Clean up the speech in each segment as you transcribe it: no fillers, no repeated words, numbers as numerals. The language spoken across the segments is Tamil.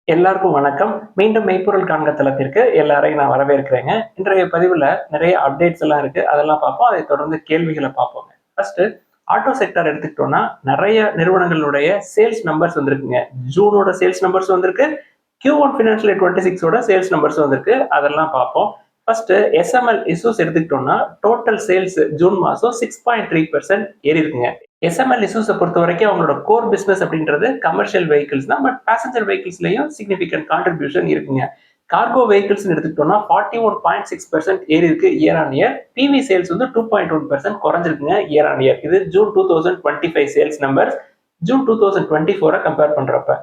எல்லாருக்கும் வணக்கம். மீண்டும் மெய்ப்பொருள் காண்க தளத்திற்கு எல்லாரையும் நான் வரவேற்கிறேங்க. இன்றைய பதிவுல நிறைய அப்டேட்ஸ் எல்லாம் இருக்கு. அதெல்லாம் பார்ப்போம். அதைத் தொடர்ந்து கேள்விகள பார்ப்போங்க. ஃபர்ஸ்ட் ஆட்டோ செக்டார் எடுத்துக்கிட்டோம்னா, நிறைய நிறுவனங்களுடைய சேல்ஸ் நம்பர்ஸ் வந்திருக்குங்க. ஜூனோட சேல்ஸ் நம்பர்ஸ் வந்திருக்கு. Q1 ஃபினான்ஷியல் இயர் 26 ஓட சேல்ஸ் நம்பர்ஸ் வந்திருக்கு. அதெல்லாம் பார்ப்போம். ஃபர்ஸ்ட் எஸ்எம்எல் இஷ்யூஸ் எடுத்துக்கிட்டோம்னா, டோட்டல் சேல்ஸ் ஜூன் மாசம் 6.3% ஏறி இருக்குங்க. எஸ்எம்எல் இஷ்யூஸை பொறுத்த வரைக்கும் அவங்களோட கோர் பிசினஸ் அப்படின்றது கமர்ஷியல் வெஹிக்கிள்ஸ் தான். பட் பேசஞ்சர் வெஹிக்கிள்ஸ்லையும் சிக்னிஃபிகன்ட் கான்ட்ரிபியூஷன் இருக்குங்க. கார்கோ வெஹிக்கிள்ஸ் எடுத்துக்கிட்டோம்னா 41.6% ஏறி இருக்கு year on year. PV sales வந்து 2.1% குறைஞ்சிருக்குங்க இயர் ஆன் இயர். இது June 2025 sales number. June 2024 compare பண்றப்ப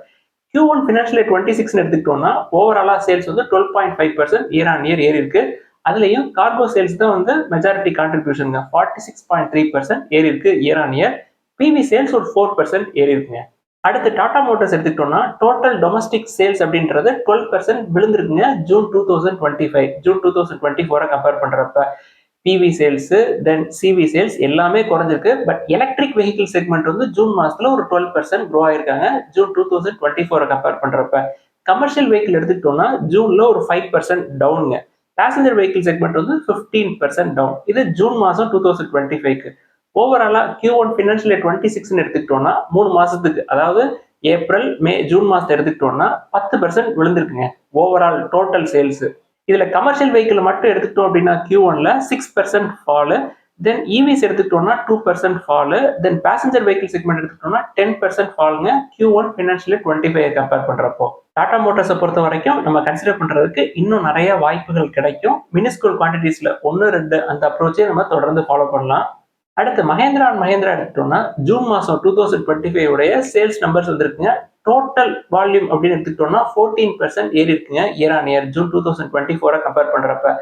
Q1 ஃபினான்ஷியல் இயர் 26 எடுத்துக்கிட்டோம்னா ஓவராலா சேல்ஸ் வந்து 12.5% இயர் ஆன் இயர் ஏறி இருக்கு. அதுலயும் கார்கோ சேல்ஸ் தான் வந்து மெஜாரிட்டி கான்ட்ரிபியூஷன் 46.3% ஏறி இருக்கு year on year. PV sales ஒரு 4% ஏறி இருக்குங்க. அடுத்து டாடா மோட்டார்ஸ் எடுத்துக்கிட்டோம்னா டோட்டல் டொமஸ்டிக் சேல்ஸ் அப்படின்றது 12% விழுந்திருக்குங்க ஜூன் 2025 ஜூன் 2024 கம்பேர் பண்றப்ப. PV sales then CV sales எல்லாமே குறைஞ்சிருக்கு. பட் எலக்ட்ரிக் வெஹிக்கிள் செக்மெண்ட் வந்து ஜூன் மாசத்துல ஒரு 12% க்ரோ ஆயிருக்காங்க ஜூன் 2024 கம்பேர் பண்றப்ப. கமர்ஷியல் வெஹிக்கிள் எடுத்துக்கிட்டோம்னா ஜூன்ல ஒரு 5% டவுனுங்க. பேசஞ்சர் வெஹிக்கிள் செக்மெண்ட் வந்து 15% டவுன். இது ஜூன் மாசம் 2025க்கு. ஓவராலா Q1 ஃபினான்ஷியல் இயர் 26 எடுத்துக்கிட்டோம்னா 3 மாசத்துக்கு, அதாவது ஏப்ரல் மே ஜூன் மாசத்தை எடுத்துக்கிட்டோம்னா 10% விழுந்திருக்குங்க ஓவரால் டோட்டல் சேல்ஸ். இதுல கமர்ஷியல் வெஹிக்கிள் மட்டும் எடுத்துக்கிட்டோம் அப்படின்னா Q1ல 6% ஃபால். தென் இவிஸ் எடுத்துக்கிட்டோம்னா 2% ஃபால். தென் பேசஞ்சர் வெஹிக்கிள் செக்மெண்ட் எடுத்துக்கிட்டோம்னா 10% ஃபாலுங்க Q1 ஃபினான்ஷியல் இயர் 25 கம்பேர் பண்றப்போ. டாடா மோட்டார்ஸை பொறுத்த வரைக்கும் நம்ம கன்சிடர் பண்றதுக்கு இன்னும் நிறைய வாய்ப்புகள் கிடைக்கும். மினிஸ்கூல் குவான்டிட்டிஸ்ல 1-2 அந்த அப்ரோச்சே நம்ம தொடர்ந்து ஃபாலோ பண்ணலாம். அடுத்து மஹேந்திரா அண்ட் மஹேந்திரா எடுத்துட்டோம்னா ஜூன் மாசம் 2025 உடைய சேல்ஸ் நம்பர்ஸ் வந்திருக்குங்க. டோட்டல் வால்யூம் அப்படின்னு எடுத்துக்கிட்டோம்னா 14% ஏறி இருக்குங்க year on year June 2024 compare பண்றப்ப.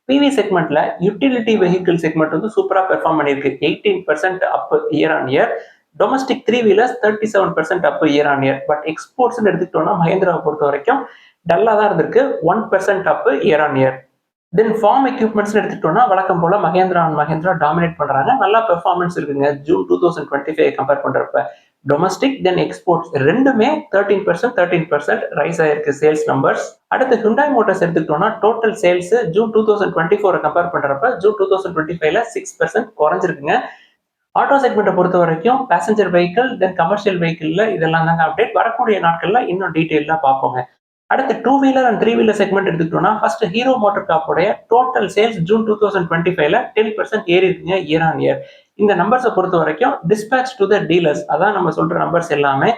பிவி செக்மெண்ட்ல யூட்டிலிட்டி வெஹிக்கிள் செக்மெண்ட் வந்து சூப்பரா பெர்ஃபார்ம் பண்ணிருக்கு. 18% up year on year. Domestic 3 wheelers 37% up year on year. But exports எடுத்துக்கிட்டோம்னா மஹேந்திராவை பொறுத்த வரைக்கும் டல்லா தான் இருந்திருக்கு. 1% up year on year. Then farm equipments எடுத்துட்டோம்னா வழக்கம் போல மஹேந்திரா அண்ட் மஹேந்திரா டாமினேட் பண்றாங்க. நல்லா பெர்ஃபார்மன்ஸ் இருக்குங்க ஜூன் 2025 கம்பேர் பண்றப்ப. டொமஸ்டிக் தென் எக்ஸ்போர்ட்ஸ் ரெண்டுமே 13% ரைஸ் ஆயிருக்கு சேல்ஸ் நம்பர்ஸ். அடுத்து ஹுண்டாய் மோட்டார்ஸ் எடுத்துக்கிட்டோம்னா டோட்டல் சேல்ஸ் ஜூன் 2024 கம்பேர் பண்றப்ப ஜூன் 2025ல 6% குறைஞ்சிருக்குங்க. ஆட்டோ செக்மெண்ட்டை பொறுத்த வரைக்கும் பேசஞ்சர் வெஹிக்கிள் தென் கமர்ஷியல் வெஹிக்கிள்ல இதெல்லாம் தாங்க அப்டேட். வரக்கூடிய நாட்கள்ல இன்னும் டீடைலா பார்ப்போங்க. அடுத்து 2 வீலர் அண்ட் 3 வீலர் செக்மெண்ட் எடுத்துக்கிட்டோம்னா ஃபர்ஸ்ட் ஹீரோ மோட்டார் கார்ப்போடைய டோட்டல் சேல்ஸ் ஜூன் 2025ல 10% ஏறி இருக்குங்க இயர் ஆன் இயர். இந்த நம்பர்ஸை பொறுத்த வரைக்கும் டிஸ்பேச் டு த டீலர்ஸ், அதான் நம்ம சொல்ற நம்பர்ஸ் எல்லாமே.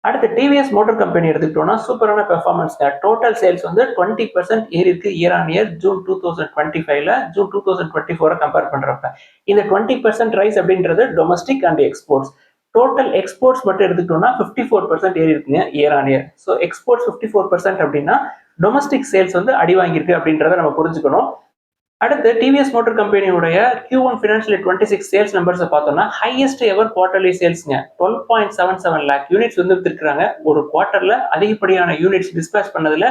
அடுத்து டிவிஎஸ் மோட்டார் கம்பெனி எடுத்துக்கிட்டோம்னா சூப்பரான பெர்ஃபார்மன்ஸ். டோட்டல் சேல்ஸ் வந்து 20% ஏறி இருக்கு இயர் ஆன் இயர் ஜூன் 2025ல ஜூன் 2024 கம்பேர் பண்றப்ப. இந்த 20% ரைஸ் அப்படின்றது domestic and exports. Total exports மட்டும் எடுத்துக்கிட்டோம்னா 54% ஏறி இருக்குங்க year on year. So exports 54% அப்படின்னா டொமஸ்டிக் சேல்ஸ் வந்து அடி வாங்கியிருக்கு அப்படின்றத நம்ம புரிஞ்சுக்கணும். அடுத்து டிவிஎஸ் மோட்டார் கம்பெனியுடைய Q1 ஃபினான்ஷியல் இயர் 26 சேல்ஸ் நம்பர்ஸை பார்த்தோம்னா ஹையஸ்ட் எவர் குவார்டர்லி சேல்ஸ்ங்க 12.77 லேக் யூனிட்ஸ் வந்து வித்துருக்காங்க. ஒரு குவார்டர்ல அதிகப்படியான யூனிட்ஸ் டிஸ்பேச் பண்ணதுல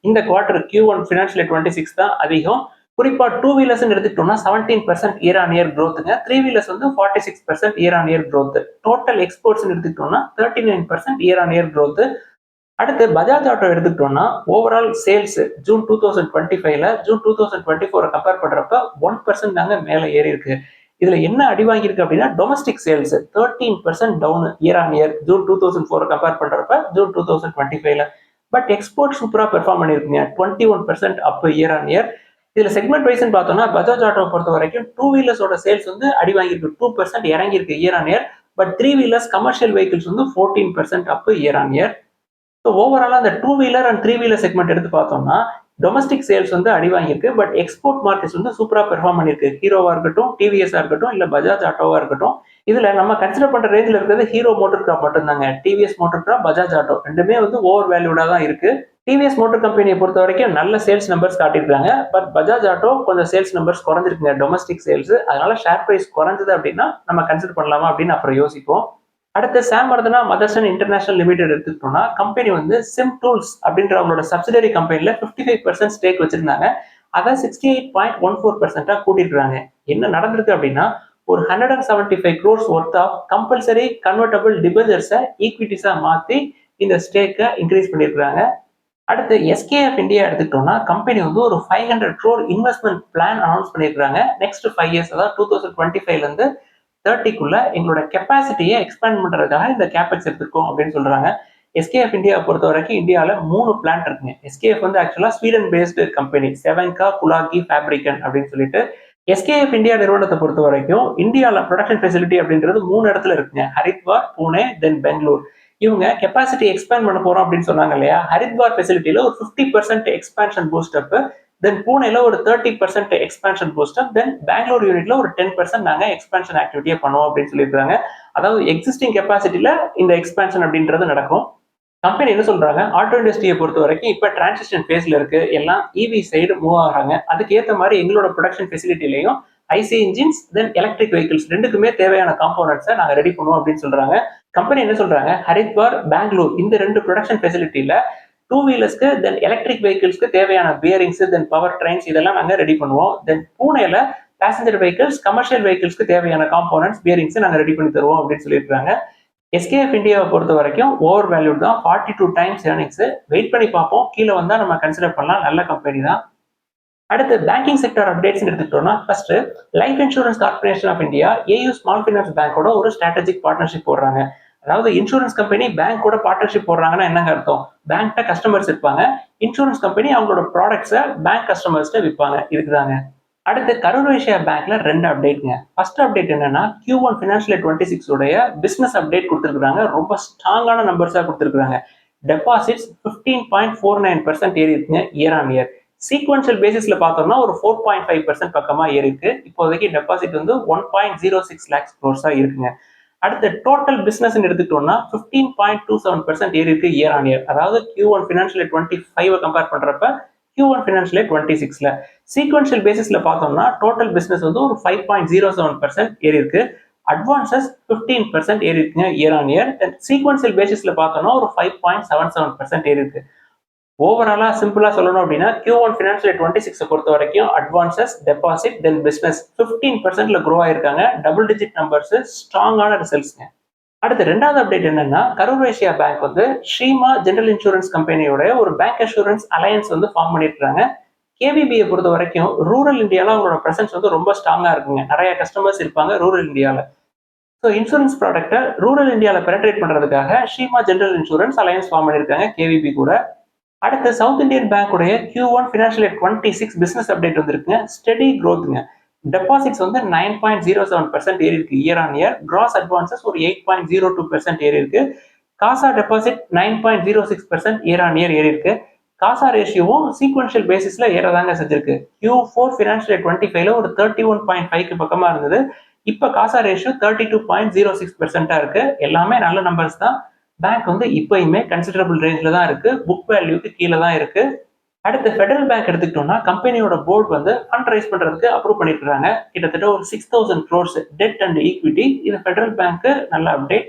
இந்த குவார்டர் Q1 ஃபினான்ஷியல் இயர் 26 தான் அதிகம். குறிப்பா 2 வீலர்ஸ் எடுத்துக்கிட்டோம்னா 17% இயர் ஆன் இயர் க்ரோத்துங்க. 3 வீலர்ஸ் வந்து 46% year on year growth. Total exports எடுத்துக்கிட்டோம்னா 39% இயர் ஆன் இயர் க்ரோத். அடுத்து பஜாஜ் ஆட்டோ எடுத்துக்கிட்டோம்னா ஓவரால் சேல்ஸ் ஜூன் 2025ல ஜூன் 2024 கம்பேர் பண்றப்ப 1% தாங்க மேல ஏறி இருக்கு. இதுல என்ன அடி வாங்கியிருக்கு அப்படின்னா domestic sales 13% down year on year June 2004 compare பண்றப்ப ஜூன் 2025ல. பட் எக்ஸ்போர்ட் சூப்பரா பெர்ஃபார்ம் பண்ணிருக்குங்க 21% அப் இயர் ஆன் இயர். இதுல செக்மெண்ட் வைஸ் பார்த்தோம்னா பஜாஜ் ஆட்டோ பொறுத்த வரைக்கும் 2 வீலர்ஸோட சேல்ஸ் வந்து அடி வாங்கியிருக்கு 2% இறங்கி இருக்கு year on year. But 3 wheelers commercial vehicles வந்து 14% அப் இயர் ஆன் இயர். ஸோ ஓவராலா அந்த 2 வீலர் அண்ட் 3 வீலர் செக்மெண்ட் எடுத்து பார்த்தோம்னா டொமஸ்டிக் சேல்ஸ் வந்து அடி வாங்கியிருக்கு. பட் எக்ஸ்போர்ட் மார்க்கெட்ஸ் வந்து சூப்பரா பெர்ஃபார்ம் பண்ணிருக்கு. ஹீரோவா இருக்கட்டும், டிவிஎஸ்ஆ இருக்கட்டும், இல்ல பஜாஜ் ஆட்டோவா இருக்கட்டும். இதுல நம்ம கன்சிடர் பண்ற ரேஞ்சில் இருக்கிறது ஹீரோ மோட்டர் கிராப் மட்டும் தாங்க. TVS MotoCorp, Bajaj auto ரெண்டுமே வந்து ஓவர் வேல்யூடா தான் இருக்கு. டிவிஎஸ் மோட்டர் கம்பெனியை பொறுத்த வரைக்கும் நல்ல சேல்ஸ் நம்பர்ஸ் காட்டியிருக்காங்க. பட் பஜாஜ் ஆட்டோ கொஞ்சம் சேல்ஸ் நம்பர்ஸ் குறைஞ்சிருக்குங்க டொமஸ்டிக் சேல்ஸ். அதனால ஷேர் பிரைஸ் குறைஞ்சது அப்படின்னா நம்ம கன்சிடர் பண்ணலாமா அப்படின்னு அப்புறம் யோசிப்போம். அடுத்து சாமர்தனா மதர்சன் இன்டர்நேஷனல் லிமிடெட் எடுத்துக்கிட்டோம்னா கம்பெனி வந்து சிம் டூல்ஸ் அப்படின்ற அவங்களோட சப்சிடரி கம்பெனில 55% ஸ்டேக் வச்சிருந்தாங்க. அதை 68.14% கூட்டிருக்காங்க. என்ன நடந்திருக்கு அப்படின்னா ஒரு 175 crores worth of compulsory convertible டிபெஞ்சர்ஸை ஈக்விட்டிஸா மாத்தி இந்த ஸ்டேக்கை இன்க்ரீஸ் பண்ணியிருக்காங்க. அடுத்து எஸ்கேஎஃப் இந்தியா எடுத்துக்கிட்டோம்னா கம்பெனி வந்து ஒரு 500 crore இன்வெஸ்ட்மெண்ட் பிளான் அனௌன்ஸ் பண்ணியிருக்காங்க. நெக்ஸ்ட் 5 இயர்ஸ், அதாவது 2025ல இருந்து 30க்குள்ள எங்களோட கெப்பாசிட்டியை எக்ஸ்பேண்ட் பண்றதுக்காக இந்த கேபெக்ஸ் எடுத்துருக்கோம் அப்படின்னு சொல்றாங்க. எஸ்கேஎஃப் இந்தியாவை பொறுத்த வரைக்கும் இந்தியாவில் 3 பிளான்ட் இருக்குங்க. எஸ்கேஎஃப் வந்து ஆக்சுவலா ஸ்வீடன் பேஸ்டு கம்பெனி, செவன்கா குலாகி ஃபேப்ரிகன் அப்படின்னு சொல்லிட்டு. எஸ்கேஎஃப் இந்தியா நிறுவனத்தை பொறுத்த வரைக்கும் இந்தியாவில் ப்ரொடக்ஷன் ஃபெசிலிட்டி அப்படின்றது 3 இடத்துல இருக்குங்க. ஹரித்வார், புனே, தென் பெங்களூர். இவங்க கெப்பாசிட்டி எக்ஸ்பேண்ட் பண்ண போறோம் அப்படின்னு சொன்னாங்க இல்லையா. ஹரித்வார் ஃபெசிலிட்டியில ஒரு 50% எக்ஸ்பான்ஷன் பூஸ்ட் அப், தென் பூனேல ஒரு 30% எக்ஸ்பான்ஷன் பூஸ்ட் அப், தென் பெங்களூர் யூனிட்ல ஒரு 10% நாங்க எக்ஸ்பான்ஷன் ஆக்டிவிட்டியை பண்ணுவோம் அப்படின்னு சொல்லியிருக்காங்க. அதாவது எக்ஸிஸ்டிங் கெப்பாசிட்டியில இந்த எக்ஸ்பான்ஷன் அப்படின்றது நடக்கும். கம்பெனி என்ன சொல்றாங்க, ஆட்டோ இண்டஸ்ட்ரியை பொறுத்த வரைக்கும் இப்ப டிரான்சிஷன் ஃபேஸ்ல இருக்கு, எல்லாம் இவி சைடு மூவ் ஆகிறாங்க. அதுக்கு ஏற்ற மாதிரி எங்களோட ப்ரொடக்ஷன் ஃபெசிலிட்டிலையும் ஐசி இன்ஜின்ஸ் தென் எலக்ட்ரிக் வெஹிக்கிள்ஸ் ரெண்டுக்குமே தேவையான காம்போனன்ட்ஸை நாங்க ரெடி பண்ணுவோம் அப்படின்னு சொல்றாங்க. கம்பெனி என்ன சொல்றாங்க, ஹரித்வார், பெங்களூர் இந்த 2 ப்ரொடக்ஷன் ஃபெசிலிட்டியில 2 வீலர்ஸ்க்கு தென் எலக்ட்ரிக் வெஹிக்கிள்ஸ்க்கு தேவையான பியரிங்ஸ் தென் பவர் ட்ரெயின்ஸ் இதெல்லாம் நாங்க ரெடி பண்ணுவோம். தென் பூனேல பேசஞ்சர் வெஹிக்கிள்ஸ், கமர்ஷியல் வெஹிக்கிள்ஸ்க்கு தேவையான காம்போனன்ட்ஸ் பியரிங்ஸ் நாங்க ரெடி பண்ணி தருவோம் அப்படின்னு சொல்லியிருக்காங்க. எஸ்கேஎஃப் இந்தியாவை பொறுத்த வரைக்கும் ஓவர் வேல்யூட் தான், 42 டைம்ஸ் ஏர்னிங்ஸ். வெயிட் பண்ணி பார்ப்போம், கீழே வந்தா நம்ம கன்சிடர் பண்ணலாம். நல்ல கம்பெனி தான். அடுத்து பேங்கிங் செக்டர் அப்டேட்ஸ் எடுத்துக்கிட்டோம்னா first life insurance corporation of India AU small finance பேங்கோட ஒரு ஸ்ட்ராட்டஜிக் பார்ட்னர்ஷிப் போடுறாங்க. அதாவது இன்சூரன்ஸ் கம்பெனி பேங்க் கூட பார்ட்னர்ஷிப் போடுறாங்கன்னா என்னங்க அர்த்தம், பேங்க்ட கஸ்டமர்ஸ் இருப்பாங்க, இன்சூரன்ஸ் கம்பெனி அவங்களோட ப்ராடக்ட்ஸை பேங்க் கஸ்டமர்ஸ்ட்ட விற்பாங்க. இதுக்குதாங்க. அடுத்து கரூர் வைஸ்யா பேங்க்ல 2 அப்டேட்ங்க. ஃபர்ஸ்ட் அப்டேட் என்னன்னா Q1 ஃபினான்ஷியல் இயர் 26 உடைய பிசினஸ் அப்டேட் கொடுத்துருக்காங்க. ரொம்ப ஸ்ட்ராங்கான நம்பர்ஸா கொடுத்துருக்காங்க. டெபாசிட்ஸ் 15.49% ஏறி இருக்குங்க இயர் ஆன் இயர். சீக்வன்ஷியல் பேசிஸ்ல பார்த்தோம்னா ஒரு 4.5% பக்கமா ஏறி இருக்கு. இப்போதைக்கு டெபாசிட் வந்து 1.06 lakhs crores இருக்குங்க. அடுத்து டோட்டல் பிசினஸ் எடுத்துக்கிட்டோம்னா 15.27% ஏறி இருக்கு இயர் ஆன் இயர். அதாவது Q1 ஃபினான்ஷியல் இயர் 25 கம்பேர் பண்றப்ப Q1 ஃபினான்ஷியல் இயர் 26ல சீக்வன்ஷியல் பேசிஸ்ல பார்த்தோம்னா டோட்டல் பிசினஸ் வந்து ஒரு 5.07% ஏறி இருக்கு. அட்வான்சஸ் 15% ஏறி இருக்குங்க இயர் ஆன் இயர். சீக்வன்ஷியல் பேசிஸ்ல பார்த்தோம்னா ஒரு 5.77% ஏறி இருக்கு. ஓவராலா சிம்பிளா சொல்லணும் அப்படின்னா Q1 ஃபினான்ஷியல் இயர் 26 பொறுத்த வரைக்கும் அட்வான்சஸ், டெபாசிட் தென் பிசினஸ் 15%ல க்ரோ ஆயிருக்காங்க. டபுள் டிஜிட் நம்பர்ஸ், ஸ்ட்ராங்கான ரிசல்ட்ஸ்ங்க. அடுத்து 2வது அப்டேட் என்னன்னா கரூர் வைஸ்யா பேங்க் வந்து ஸ்ரீமா ஜெனரல் இன்சூரன்ஸ் கம்பெனியோட ஒரு பேங்க் அஷூரன்ஸ் அலையன்ஸ் வந்து ஃபார்ம் பண்ணிருக்காங்க. கேவிபியை பொறுத்த வரைக்கும் ரூரல் இந்தியாவில் அவங்களோட பிரசன்ஸ் வந்து ரொம்ப ஸ்ட்ராங்கா இருக்குங்க. நிறைய கஸ்டமர்ஸ் இருப்பாங்க ரூரல் இந்தியாவில். ஸோ இன்சூரன்ஸ் ப்ராடக்ட்டை ரூரல் இந்தியாவில் பெனட்ரேட் பண்றதுக்காக ஸ்ரீமா ஜெனரல் இன்சூரன்ஸ் அலையன்ஸ் ஃபார்ம் பண்ணியிருக்காங்க கேவிபி கூட. அடுத்து சவுத் இந்தியன் பேங்க்குடைய Q1 financial year 26 business update வந்துருக்குங்க. ஸ்டெடி க்ரோத்துங்க. டெபாசிட்ஸ் வந்து 9.07% ஏறி இருக்கு year on year. Gross advances ஒரு 8.02% ஏறி இருக்கு. CASA deposit 9.06% year on year ஏறி இருக்கு. காசா ரேஷியோவும் சீக்வன்ஷியல் பேசிஸ்ல ஏறதாங்க செஞ்சிருக்கு. Q4 ஃபினான்ஷியல் இயர் 25ல ஒரு 31.5க்கு பக்கமா இருந்தது. இப்ப காசா ரேஷியோ 32.06% இருக்கு. எல்லாமே நல்ல நம்பர்ஸ் தான். பேங்க் வந்து இப்பயுமே கன்சிடரபிள் ரேஞ்சில தான் இருக்கு. புக் வேல்யூக்கு கீழே தான் இருக்கு. அடுத்து ஃபெடரல் பேங்க் எடுத்துக்கிட்டோம்னா கம்பெனியோட போர்டு வந்து ஃபண்ட் ரைஸ் பண்றதுக்கு அப்ரூவ் பண்ணிருக்காங்க. கிட்டத்தட்ட ஒரு 6,000 crores டெட் அண்ட் ஈக்விட்டி. இது ஃபெடரல் பேங்க் நல்ல அப்டேட்.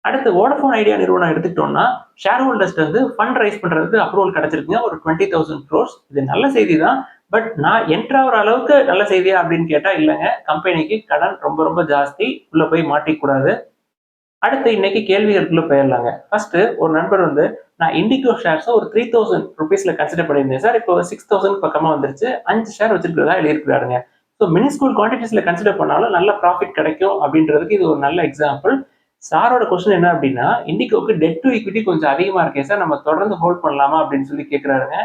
அடுத்து வோடஃபோன் ஐடியா நிறுவனம் எடுத்துக்கிட்டோம்னா ஷேர் ஹோல்டர்ஸ்ல இருந்து ஃபண்ட் ரைஸ் பண்றதுக்கு அப்ரூவல் கிடைச்சிருக்குங்க ஒரு 20,000 crores. இது நல்ல செய்தி தான். பட் நான் என்ட்ரு ஆகிற அளவுக்கு நல்ல செய்தியா அப்படின்னு கேட்டா இல்லைங்க. கம்பெனிக்கு கடன் ரொம்ப ரொம்ப ஜாஸ்தி, உள்ள போய் மாட்டிக்கூடாது. அடுத்து இன்னைக்கு கேள்விகளுக்குள்ள போயிடலாங்க. ஃபர்ஸ்ட் ஒரு நண்பர் வந்து நான் இண்டிகோ ஷேர்ஸ் ஒரு 3,000 ருபீஸ்ல கன்சிடர் பண்ணியிருந்தேன் சார், இப்போ 6,000 பக்கமா வந்துருச்சு, 5 ஷேர் வச்சிருக்கிறதா எழுதியிருக்கிறாருங்க. ஸோ மினிஸ்கூல் குவான்டிட்டிஸ்ல கன்சிடர் பண்ணாலும் நல்ல ப்ராஃபிட் கிடைக்கும் அப்படின்றதுக்கு இது ஒரு நல்ல எக்ஸாம்பிள். சாரோட கொஸ்டின் என்ன அப்படின்னா, இண்டிகோக்கு டெட் டு ஈக்விட்டி கொஞ்சம் அதிகமா இருக்கே சார், நம்ம தொடர்ந்து ஹோல்ட் பண்ணலாமா அப்படின்னு சொல்லி கேட்கிறாருங்க.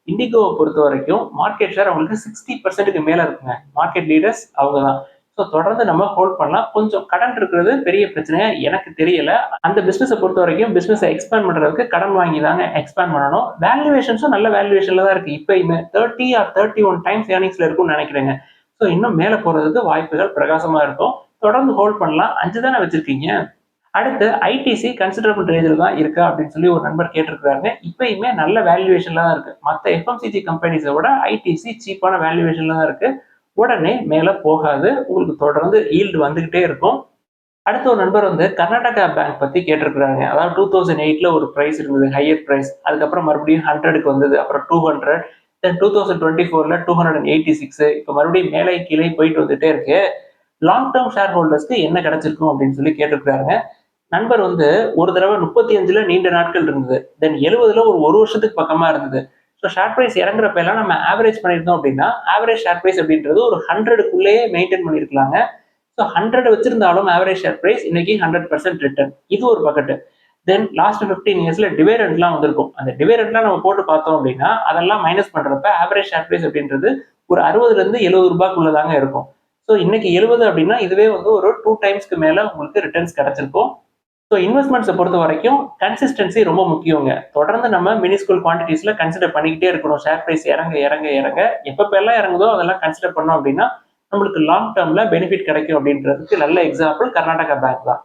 இண்டிகோவை பொறுத்த வரைக்கும் மார்க்கெட் ஷேர் அவங்களுக்கு 60%க்கு மேல இருக்குங்க. மார்க்கெட் லீடர்ஸ் அவங்க தான். ஸோ தொடர்ந்து நம்ம ஹோல்ட் பண்ணலாம். கொஞ்சம் கடன் இருக்கிறது பெரிய பிரச்சனையா எனக்கு தெரியல. அந்த பிசினஸை பொறுத்த வரைக்கும் பிசினஸை எக்ஸ்பேண்ட் பண்றதுக்கு கடன் வாங்கி தாங்க எக்ஸ்பேண்ட் பண்ணணும். வேல்யூவேஷன்ஸும் நல்ல வேல்யூவேஷன்ல தான் இருக்கு. இப்பயுமே 30 or 31 டைம்ஸ் ஏர்னிங்ஸ்ல இருக்கும்னு நினைக்கிறேங்க. ஸோ இன்னும் மேலே போறதுக்கு வாய்ப்புகள் பிரகாசமா இருக்கும். தொடர்ந்து ஹோல்ட் பண்ணலாம். 5 தானே வச்சிருக்கீங்க. அடுத்து ஐடிசி கன்சிடரபிள் ரேஞ்சில் தான் இருக்கா அப்படின்னு சொல்லி ஒரு நண்பர் கேட்டிருக்காங்க. இப்பயுமே நல்ல வேல்யூவேஷன்ல தான் இருக்கு. மற்ற எஃப்எம்சிஜி கம்பெனிஸை விட ஐடிசி சீப்பான வேல்யூவேஷன்ல தான் இருக்கு. உடனே மேல போகாது, உங்களுக்கு தொடர்ந்து ஈல்டு வந்துகிட்டே இருக்கும். அடுத்த ஒரு நண்பர் வந்து கர்நாடகா பேங்க் பத்தி கேட்டிருக்கிறாங்க. அதாவது 2008ல ஒரு பிரைஸ் இருந்தது, ஹையர் பிரைஸ். அதுக்கப்புறம் மறுபடியும் 100க்கு வந்தது, அப்புறம் 200, தென் 2024ல 286. இப்ப மறுபடியும் மேலே கீழே போயிட்டு வந்துட்டே இருக்கு. லாங் டேர்ம் ஷேர் ஹோல்டர்ஸ்க்கு என்ன கிடைச்சிருக்கும் அப்படின்னு சொல்லி கேட்டிருக்கிறாங்க. நண்பர் வந்து ஒரு தடவை 35ல நீண்ட நாட்கள் இருந்தது. தென் 70ல ஒரு வருஷத்துக்கு பக்கமா இருந்தது. ஸோ ஷேர் பிரைஸ் இறங்குறப்ப எல்லாம் நம்ம ஆவரேஜ் பண்ணியிருந்தோம் அப்படின்னா, ஆவரேஜ் ஷேர் பிரைஸ் அப்படின்றது ஒரு 100க்குள்ளேயே மெயின்டைன் பண்ணியிருக்கலாங்க. ஸோ 100 வச்சிருந்தாலும் ஆவரேஜ் ஷேர் பிரைஸ் இன்னைக்கு 100% ரிட்டர்ன். இது ஒரு பக்கெட்டு. தென் லாஸ்ட் 15 இயர்ஸ்ல டிவிடெண்ட்லாம் வந்திருக்கும். அந்த டிவிடெண்ட்லாம் நம்ம போட்டு பார்த்தோம் அப்படின்னா, அதெல்லாம் மைனஸ் பண்றப்ப ஆவரேஜ் ஷேர் பிரைஸ் அப்படின்றது ஒரு 60ல இருந்து ரூ. 70 தாங்க இருக்கும். ஸோ இன்னைக்கு 70 அப்படின்னா இதுவே வந்து ஒரு 2 டைம்ஸ்க்கு மேல உங்களுக்கு ரிட்டர்ன்ஸ் கிடைச்சிருக்கும். ஸோ இன்வெஸ்ட்மெண்ட்ஸை பொறுத்த வரைக்கும் கன்சிஸ்டன்சி ரொம்ப முக்கியங்க. தொடர்ந்து நம்ம மினிஸ்கூல் குவான்டிட்டிஸ்ல கன்சிடர் பண்ணிக்கிட்டே இருக்கணும். ஷேர் பிரைஸ் இறங்க இறங்க இறங்க எப்பப்பெல்லாம் இறங்குதோ அதெல்லாம் கன்சிடர் பண்ணோம் அப்படின்னா நம்மளுக்கு லாங் டேர்ம்ல பெனிஃபிட் கிடைக்கும் அப்படின்றதுக்கு நல்ல எக்ஸாம்பிள் கர்நாடகா பேங்க் தான்.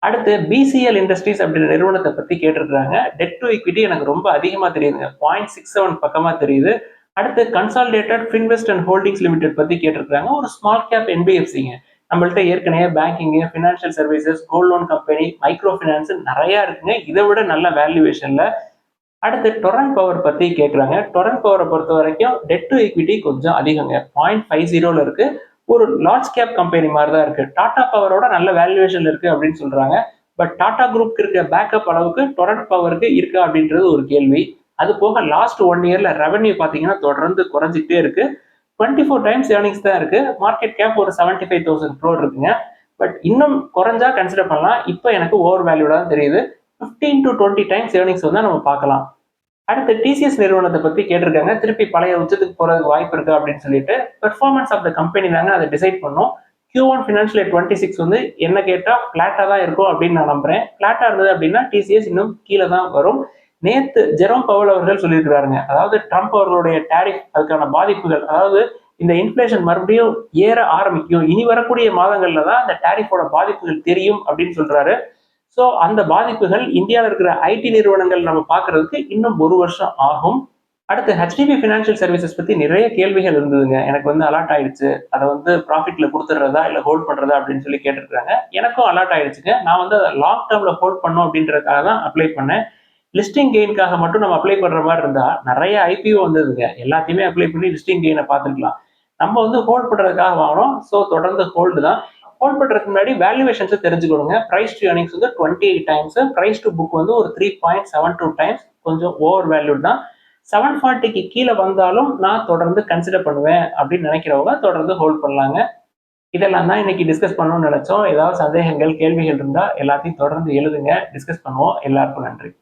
அடுத்து பிசிஎல் இண்டஸ்ட்ரீஸ் அப்படின்ற நிறுவனத்தை பத்தி கேட்டிருக்காங்க. டெட் டு ஈக்விட்டி எனக்கு ரொம்ப அதிகமா தெரியுதுங்க. 0.67 பக்கமா தெரியுது. அடுத்து Consolidated Finvest and Holdings Limited பத்தி கேட்டிருக்காங்க. ஒரு ஸ்மால் கேப் என்பிஎஃப்சிங்க. நம்மள்ட்ட ஏற்கனவே banking, financial services, gold loan company, micro finance நிறைய இருக்குங்க. இதை விட நல்ல வேல்யூவேஷன்ல. அடுத்து டொரண்ட் பவர் பத்தி கேட்குறாங்க. டொரண்ட் பவரை பொறுத்த வரைக்கும் டெட் டு ஈக்விட்டி கொஞ்சம் அதிகங்க. 0.50 இருக்கு. ஒரு லார்ஜ் கேப் கம்பெனி மாதிரி தான் இருக்கு. டாடா பவரோட நல்ல வேல்யூவேஷன் இருக்கு அப்படின்னு சொல்றாங்க. பட் டாடா குரூப்க்கு இருக்க பேக்கப் அளவுக்கு டொரண்ட் பவருக்கு இருக்கா அப்படின்றது ஒரு கேள்வி. அது போக லாஸ்ட் 1 இயர்ல ரெவன்யூ பாத்தீங்கன்னா தொடர்ந்து குறைஞ்சிட்டே இருக்கு. 24 டைம்ஸ் ஏர்னிங்ஸ் தான் இருக்கு. மார்க்கெட் கேப் ஒரு 75,000 crore இருக்குங்க. பட் இன்னும் குறைஞ்சா கன்சிடர் பண்ணலாம். இப்போ எனக்கு ஓவர் வேல்யூடா தான் தெரியுது. 15 to 20 டைம்ஸ் ஏர்னிங்ஸ் வந்து நம்ம பார்க்கலாம். அடுத்து டிசிஎஸ் நிறுவனத்தை பத்தி கேட்டிருக்காங்க. திருப்பி பழைய உச்சத்துக்கு போறதுக்கு வாய்ப்பு இருக்கா அப்படின்னு சொல்லிட்டு பெர்ஃபார்மன்ஸ் ஆஃப் த கம்பெனி தாங்க அதை டிசைட் பண்ணோம். Q1 ஃபினான்ஷியல் இயர் 26 வந்து என்ன கேட்டா பிளாட்டா தான் இருக்கும் அப்படின்னு நான் நம்புறேன். பிளாட்டா இருந்தது அப்படின்னா டிசிஎஸ் இன்னும் கீழே தான் வரும். நேத்து ஜெரோம் பவல் அவர்கள் சொல்லியிருக்கிறாருங்க. அதாவது ட்ரம்ப் அவர்களுடைய டாரிஃப் அதுக்கான பாதிப்புகள், அதாவது இந்த இன்ஃபிளேஷன் மறுபடியும் ஏற ஆரம்பிக்கும். இனி வரக்கூடிய மாதங்கள்ல தான் அந்த டாரிஃபோட பாதிப்புகள் தெரியும் அப்படின்னு சொல்றாரு. ஸோ அந்த பாதிப்புகள் இந்தியாவில் இருக்கிற ஐடி நிறுவனங்கள் நம்ம பார்க்கறதுக்கு இன்னும் 1 வருஷம் ஆகும். அடுத்து ஹெச்டிபி ஃபினான்ஷியல் சர்வீசஸ் பத்தி நிறைய கேள்விகள் இருந்ததுங்க. எனக்கு வந்து அலாட் ஆயிடுச்சு. அதை வந்து ப்ராஃபிட்ல கொடுத்துட்றதா இல்லை ஹோல்ட் பண்றதா அப்படின்னு சொல்லி கேட்டிருக்காங்க. எனக்கும் அலாட் ஆயிடுச்சுங்க. நான் வந்து அதை லாங் டேர்ம்ல ஹோல்ட் பண்ணோம் அப்படின்றதுக்காக தான் அப்ளை பண்ணேன். லிஸ்டிங் கெயின்காக மட்டும் நம்ம அப்ளை பண்ற மாதிரி இருந்தா நிறைய ஐபிஓ வந்ததுங்க. எல்லாத்தையுமே அப்ளை பண்ணி லிஸ்டிங் கெயினை பார்த்துக்கலாம். நம்ம வந்து ஹோல்ட் பண்றதுக்காக வாங்கணும். ஸோ தொடர்ந்து ஹோல்டு தான். ஹோல்ட் பண்றதுக்கு முன்னாடி வேல்யூவேஷன்ஸை தெரிஞ்சுக்கணுங்க. பிரைஸ் டு ஏர்னிங்ஸ் வந்து 28 டைம்ஸ், பிரைஸ் டு புக் வந்து ஒரு 3.72 டைம்ஸ். கொஞ்சம் ஓவர் வேல்யூட் தான். 740க்கு கீழே வந்தாலும் நான் தொடர்ந்து கன்சிடர் பண்ணுவேன் அப்படின்னு நினைக்கிறவங்க தொடர்ந்து ஹோல்ட் பண்ணலாங்க. இதெல்லாம் தான் இன்னைக்கு டிஸ்கஸ் பண்ணணும்னு நினைச்சோம். ஏதாவது சந்தேகங்கள், கேள்விகள் இருந்தா எல்லாத்தையும் தொடர்ந்து எழுதுங்க. டிஸ்கஸ் பண்ணுவோம். எல்லாருக்கும் நன்றி.